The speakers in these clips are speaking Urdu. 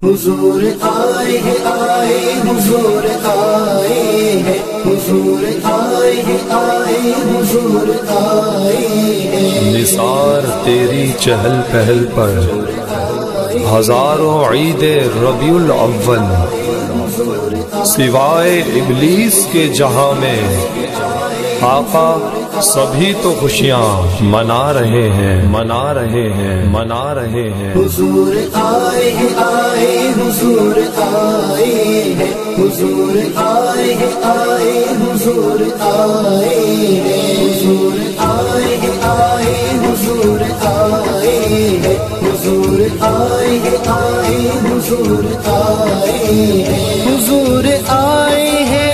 حضور آئے ہیں حضور آئے ہیں حضور آئے ہیں حضور آئے ہیں۔ نثار تیری چہل پہل پر ہزاروں عید ربیع الاول، سوائے ابلیس کے جہاں میں آقا سبھی تو خوشیاں منا رہے ہیں، منا رہے ہیں، منا رہے ہیں۔ حضور آئے ہیں حضور آئے ہیں حضور آئے ہیں حضور آئے ہیں حضور آئے ہیں حضور آئے ہیں حضور آئے ہیں حضور آئے ہیں حضور آئے ہیں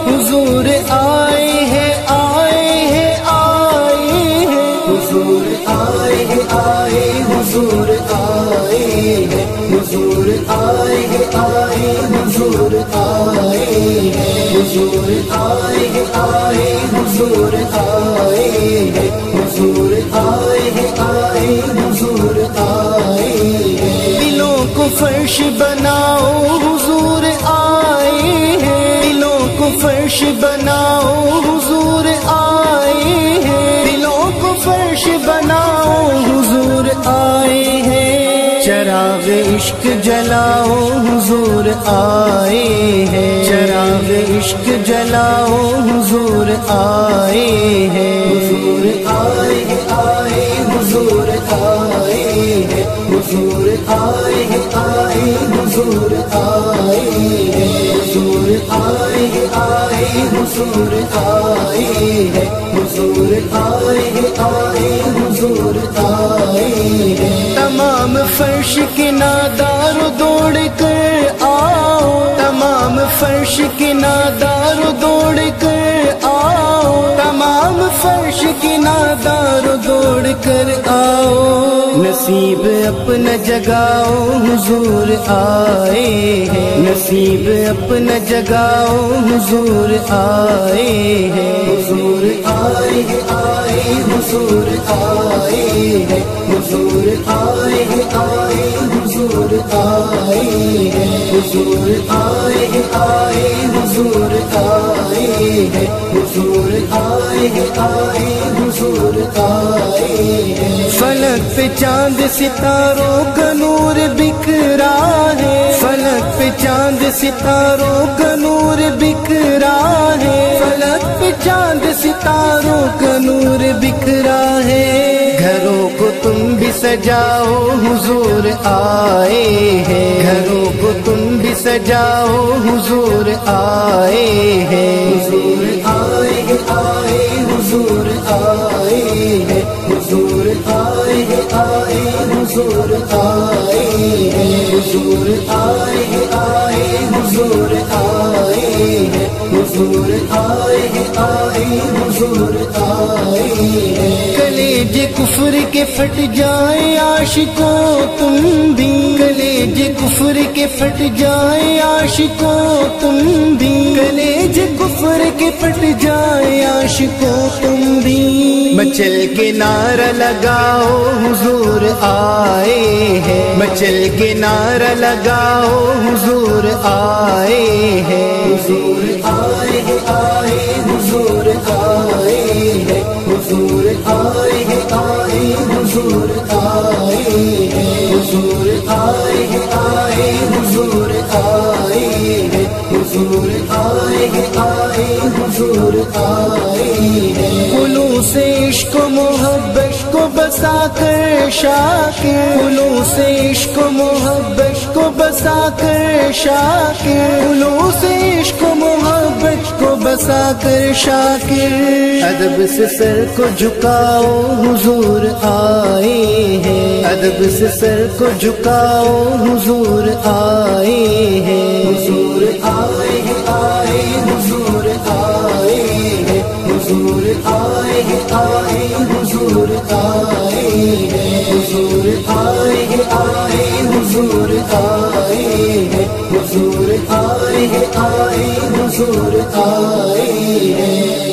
حضور آئے ہیں حضور آئے ہیں حضور آئے ہیں حضور آئے ہیں حضور آئے ہیں حضور آئے ہیں حضور آئے ہیں حضور آئے ہیں حضور آئے ہیں۔ دلوں کو فرش بناؤ حضور آئے ہیں، دلوں کو فرش بناؤ حضور آئے ہیں، دلوں کو فرش بناؤ حضور آئے ہیں۔ چراغ عشق جلاؤ حضور آئے ہیں، چراغ عشق جلاؤ حضور آئے ہیں۔ حضور آئے ہیں حضور آئے ہیں حضور آئے ہیں حضور آئے ہیں حضور آئے ہیں حضور آئے ہیں حضور آئے ہیں حضور آئے ہیں۔ تمام فرش کے نادار دوڑ کر آؤ، تمام فرش کے نادار دوڑ کر آؤ، تمام فرش کے نادار دوڑ کر آؤ۔ نصیب اپنا جگاؤ حضور آئے ہیں، نصیب اپنا جگاؤ حضور آئے ہیں۔ حضور آئے ہیں حضور آئے ہیں حضور آئے ہیں حضور آئے ہیں حضور آئے ہیں حضور آئے ہیں حضور آئے ہیں حضور آئے ہیں۔ فلک پہ چاند ستاروں کا نور بکھرا ہے، فلک پہ چاند ستاروں کا نور بکھرا ہے، فلک پہ چاند ستاروں کا نور بکھرا ہے۔ گھروں کو تم بھی سجاؤ حضور آئے ہیں، گھروں کو تم بھی سجاؤ حضور آئے ہیں۔ حضور آئے ہیں حضور آئے ہیں حضور آئے ہیں حضور آئے ہیں حضور آئے ہیں حضور آئے ہیں حضور آئے ہیں حضور آئے ہیں۔ کلیج کفر کے پھٹ جائیں عاشقوں تم بھی، کلیج کفر کے پھٹ جائیں عاشقوں تم بھی، کلیج کفر کے پھٹ جائیں عاشقوں تم بھی۔ مچل کے نعرہ لگاؤ حضور آئے ہیں، مچل کے نعرہ لگاؤ حضور آئے ہیں۔ حضور آئے ہیں حضور آئے ہیں حضور آئے ہیں حضور آئے ہیں حضور آئے ہیں حضور آئے ہیں حضور آئے ہیں حضور آئے ہیں۔ خلوص عشق و محبت کو بسا کر شاکر، خلوص عشق و محبت کو بسا کر شاکر، خلوص عشق و محبت کو بسا کر شاکر۔ ادب سے سر کو جھکاؤ حضور آئے ہیں، ادب سے سر کو جھکاؤ حضور آئے ہیں۔ حضور آئے ہیں حضور آئے ہیں حضور آئے ہیں حضور آئے ہیں حضور آئے ہیں حضور آئے ہیں حضور آئے ہیں حضور آئے ہیں۔